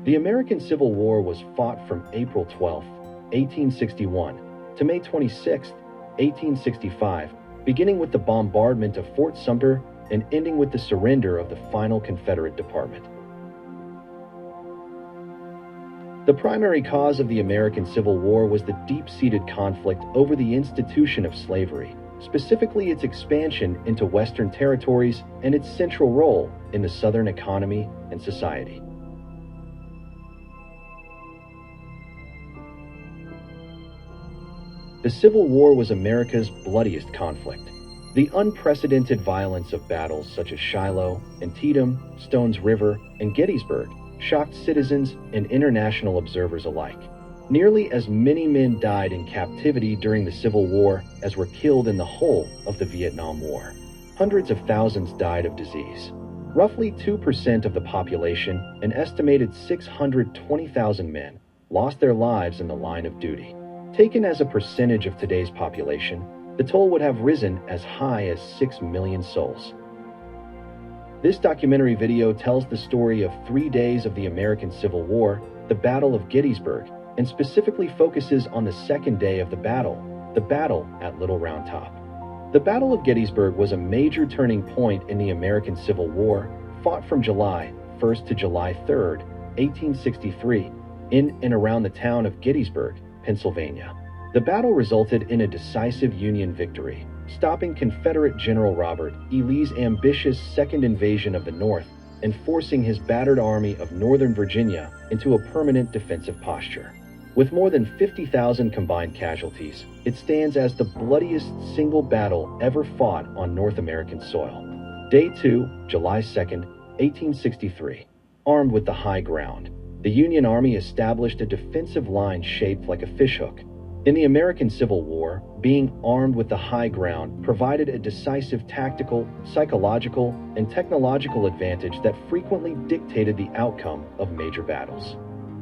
The American Civil War was fought from April 12, 1861, to May 26, 1865, beginning with the bombardment of Fort Sumter and ending with the surrender of the final Confederate department. The primary cause of the American Civil War was the deep-seated conflict over the institution of slavery, specifically its expansion into Western territories and its central role in the Southern economy and society. The Civil War was America's bloodiest conflict. The unprecedented violence of battles such as Shiloh, Antietam, Stones River, and Gettysburg shocked citizens and international observers alike. Nearly as many men died in captivity during the Civil War as were killed in the whole of the Vietnam War. Hundreds of thousands died of disease. Roughly 2% of the population, an estimated 620,000 men, lost their lives in the line of duty. Taken as a percentage of today's population, the toll would have risen as high as 6 million souls. This documentary video tells the story of 3 days of the American Civil War, the Battle of Gettysburg, and specifically focuses on the second day of the battle at Little Round Top. The Battle of Gettysburg was a major turning point in the American Civil War, fought from July 1st to July 3rd, 1863, in and around the town of Gettysburg, Pennsylvania. The battle resulted in a decisive Union victory, stopping Confederate General Robert E. Lee's ambitious second invasion of the North and forcing his battered army of Northern Virginia into a permanent defensive posture. With more than 50,000 combined casualties, it stands as the bloodiest single battle ever fought on North American soil. Day 2, July 2nd, 1863. Armed with the high ground, the Union Army established a defensive line shaped like a fishhook. In the American Civil War, being armed with the high ground provided a decisive tactical, psychological, and technological advantage that frequently dictated the outcome of major battles.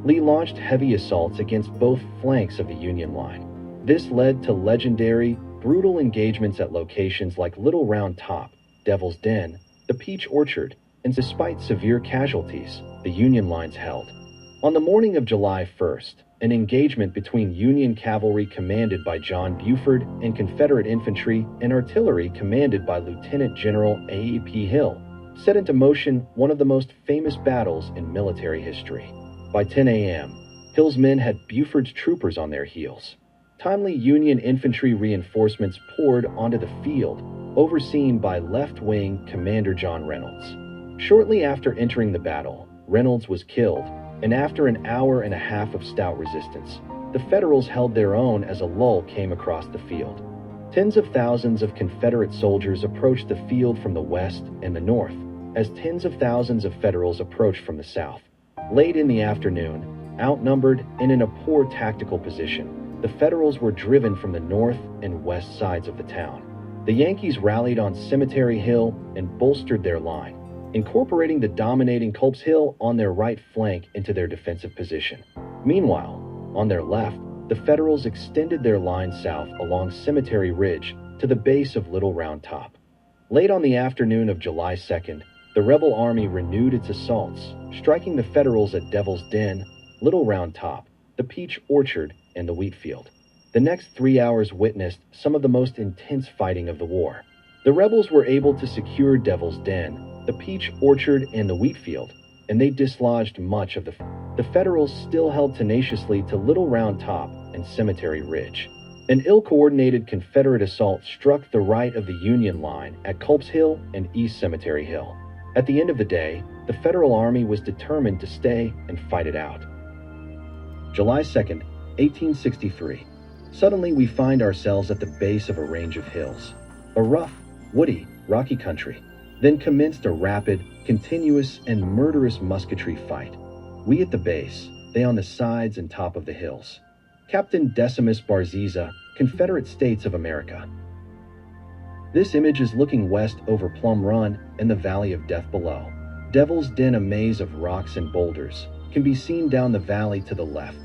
Lee launched heavy assaults against both flanks of the Union line. This led to legendary, brutal engagements at locations like Little Round Top, Devil's Den, the Peach Orchard, and despite severe casualties, the Union lines held. On the morning of July 1st, an engagement between Union cavalry commanded by John Buford and Confederate infantry and artillery commanded by Lieutenant General A.E.P. Hill set into motion one of the most famous battles in military history. By 10 a.m., Hill's men had Buford's troopers on their heels. Timely Union infantry reinforcements poured onto the field, overseen by left-wing Commander John Reynolds. Shortly after entering the battle, Reynolds was killed, and after an hour and a half of stout resistance, the Federals held their own as a lull came across the field. Tens of thousands of Confederate soldiers approached the field from the west and the north, as tens of thousands of Federals approached from the south. Late in the afternoon, outnumbered and in a poor tactical position, the Federals were driven from the north and west sides of the town. The Yankees rallied on Cemetery Hill and bolstered their line, incorporating the dominating Culp's Hill on their right flank into their defensive position. Meanwhile, on their left, the Federals extended their line south along Cemetery Ridge to the base of Little Round Top. Late on the afternoon of July 2nd, the rebel army renewed its assaults, striking the Federals at Devil's Den, Little Round Top, the Peach Orchard, and the Wheat Field. The next 3 hours witnessed some of the most intense fighting of the war. The rebels were able to secure Devil's Den, the Peach Orchard, and the Wheat Field, and they dislodged much of the Federals still held tenaciously to Little Round Top and Cemetery Ridge. An ill-coordinated Confederate assault struck the right of the Union line at Culp's Hill and East Cemetery Hill. At the end of the day, the Federal Army was determined to stay and fight it out. July 2nd, 1863. Suddenly we find ourselves at the base of a range of hills. A rough, woody, rocky country. Then commenced a rapid, continuous, and murderous musketry fight. We at the base, they on the sides and top of the hills. Captain Decimus Barziza, Confederate States of America. This image is looking west over Plum Run and the Valley of Death below. Devil's Den, a maze of rocks and boulders, can be seen down the valley to the left.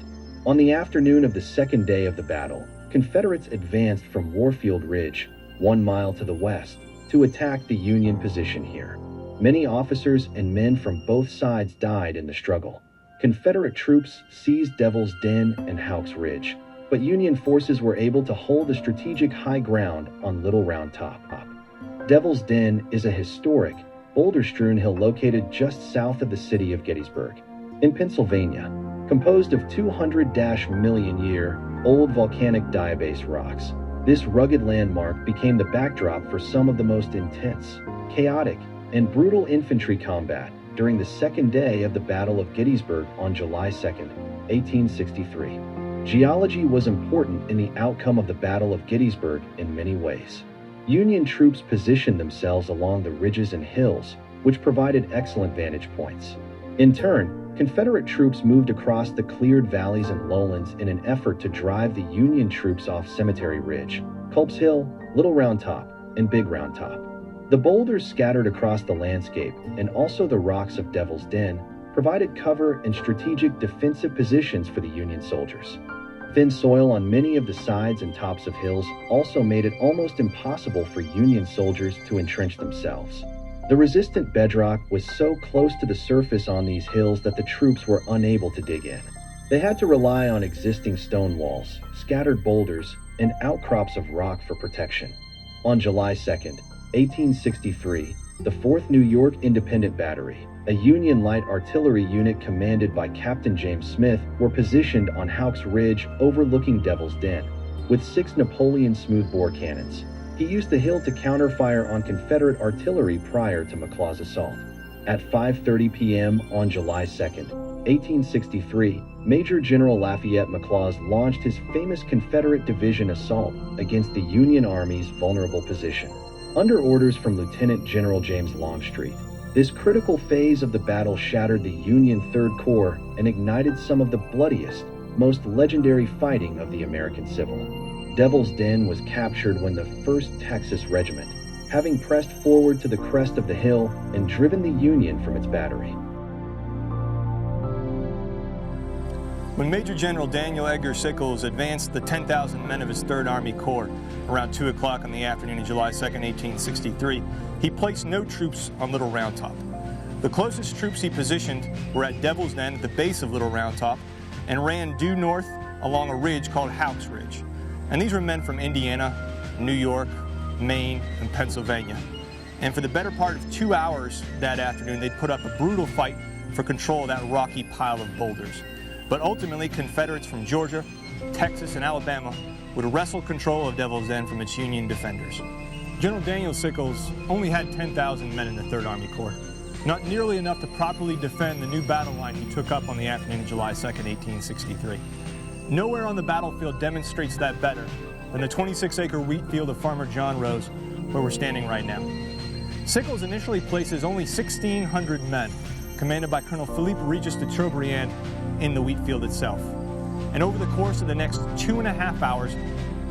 On the afternoon of the second day of the battle, Confederates advanced from Warfield Ridge, 1 mile to the west, to attack the Union position here. Many officers and men from both sides died in the struggle. Confederate troops seized Devil's Den and Houck's Ridge, but Union forces were able to hold the strategic high ground on Little Round Top. Devil's Den is a historic, boulder-strewn hill located just south of the city of Gettysburg, in Pennsylvania, composed of 200-million-year-old volcanic diabase rocks. This rugged landmark became the backdrop for some of the most intense, chaotic, and brutal infantry combat during the second day of the Battle of Gettysburg on July 2, 1863. Geology was important in the outcome of the Battle of Gettysburg in many ways. Union troops positioned themselves along the ridges and hills, which provided excellent vantage points. In turn, Confederate troops moved across the cleared valleys and lowlands in an effort to drive the Union troops off Cemetery Ridge, Culp's Hill, Little Round Top, and Big Round Top. The boulders scattered across the landscape, and also the rocks of Devil's Den, provided cover and strategic defensive positions for the Union soldiers. Thin soil on many of the sides and tops of hills also made it almost impossible for Union soldiers to entrench themselves. The resistant bedrock was so close to the surface on these hills that the troops were unable to dig in. They had to rely on existing stone walls, scattered boulders, and outcrops of rock for protection. On July 2, 1863, the 4th New York Independent Battery, a Union light artillery unit commanded by Captain James Smith, were positioned on Houck's Ridge overlooking Devil's Den, with 6 Napoleon smoothbore cannons. He used the hill to counterfire on Confederate artillery prior to McLaws' assault. At 5:30 p.m. on July 2, 1863, Major General Lafayette McLaws launched his famous Confederate division assault against the Union Army's vulnerable position. Under orders from Lieutenant General James Longstreet, this critical phase of the battle shattered the Union Third Corps and ignited some of the bloodiest, most legendary fighting of the American Civil. Devil's Den was captured when the 1st Texas Regiment, having pressed forward to the crest of the hill and driven the Union from its battery. When Major General Daniel Edgar Sickles advanced the 10,000 men of his 3rd Army Corps around 2 o'clock in the afternoon of July 2, 1863, he placed no troops on Little Round Top. The closest troops he positioned were at Devil's Den at the base of Little Round Top and ran due north along a ridge called Houck's Ridge. And these were men from Indiana, New York, Maine, and Pennsylvania. And for the better part of 2 hours that afternoon, they put up a brutal fight for control of that rocky pile of boulders. But ultimately, Confederates from Georgia, Texas, and Alabama would wrestle control of Devil's Den from its Union defenders. General Daniel Sickles only had 10,000 men in the 3rd Army Corps, not nearly enough to properly defend the new battle line he took up on the afternoon of July 2, 1863. Nowhere on the battlefield demonstrates that better than the 26-acre wheat field of Farmer John Rose, where we're standing right now. Sickles initially places only 1,600 men, commanded by Colonel Philippe Regis de Chateaubriand, in the wheat field itself. And over the course of the next 2.5 hours,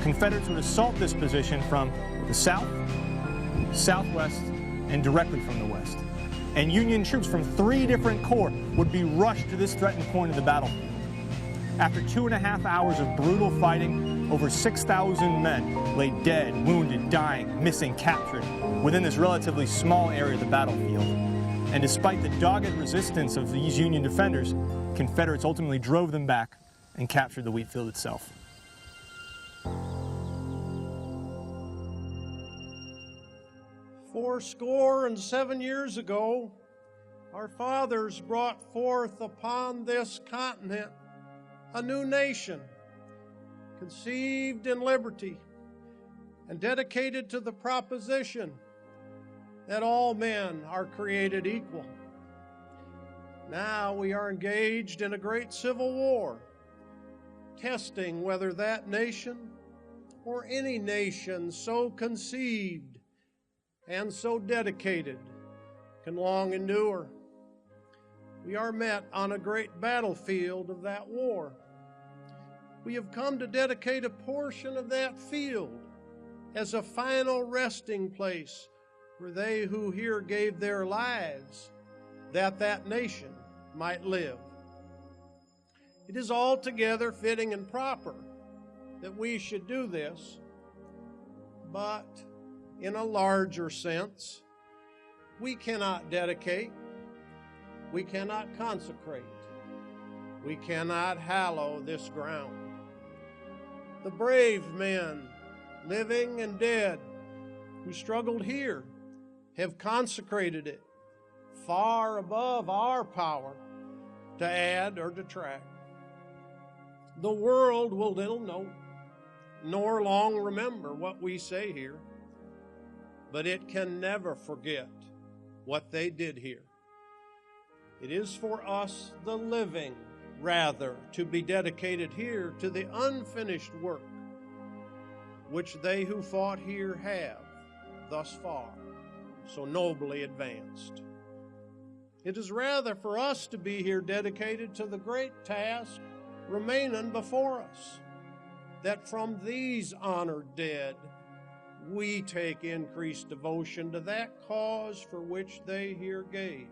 Confederates would assault this position from the south, southwest, and directly from the west. And Union troops from 3 different corps would be rushed to this threatened point of the battlefield. After 2.5 hours of brutal fighting, over 6,000 men lay dead, wounded, dying, missing, captured within this relatively small area of the battlefield. And despite the dogged resistance of these Union defenders, Confederates ultimately drove them back and captured the wheat field itself. 77 years ago, our fathers brought forth upon this continent a new nation, conceived in liberty and dedicated to the proposition that all men are created equal. Now we are engaged in a great civil war, testing whether that nation or any nation so conceived and so dedicated can long endure. We are met on a great battlefield of that war. We have come to dedicate a portion of that field as a final resting place for they who here gave their lives that that nation might live. It is altogether fitting and proper that we should do this, but in a larger sense, we cannot dedicate, we cannot consecrate, we cannot hallow this ground. The brave men, living and dead, who struggled here, have consecrated it far above our power to add or detract. The world will little know, nor long remember what we say here, but it can never forget what they did here. It is for us, the living, rather, to be dedicated here to the unfinished work which they who fought here have, thus far, so nobly advanced. It is rather for us to be here dedicated to the great task remaining before us, that from these honored dead we take increased devotion to that cause for which they here gave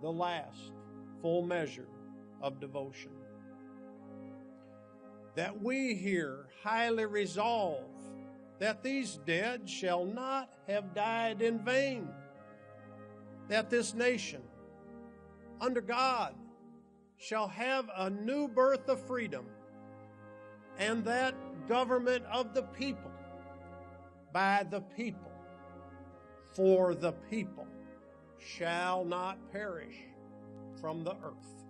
the last full measure of devotion. That we here highly resolve that these dead shall not have died in vain, that this nation, under God, shall have a new birth of freedom, and that government of the people, by the people, for the people, shall not perish from the earth.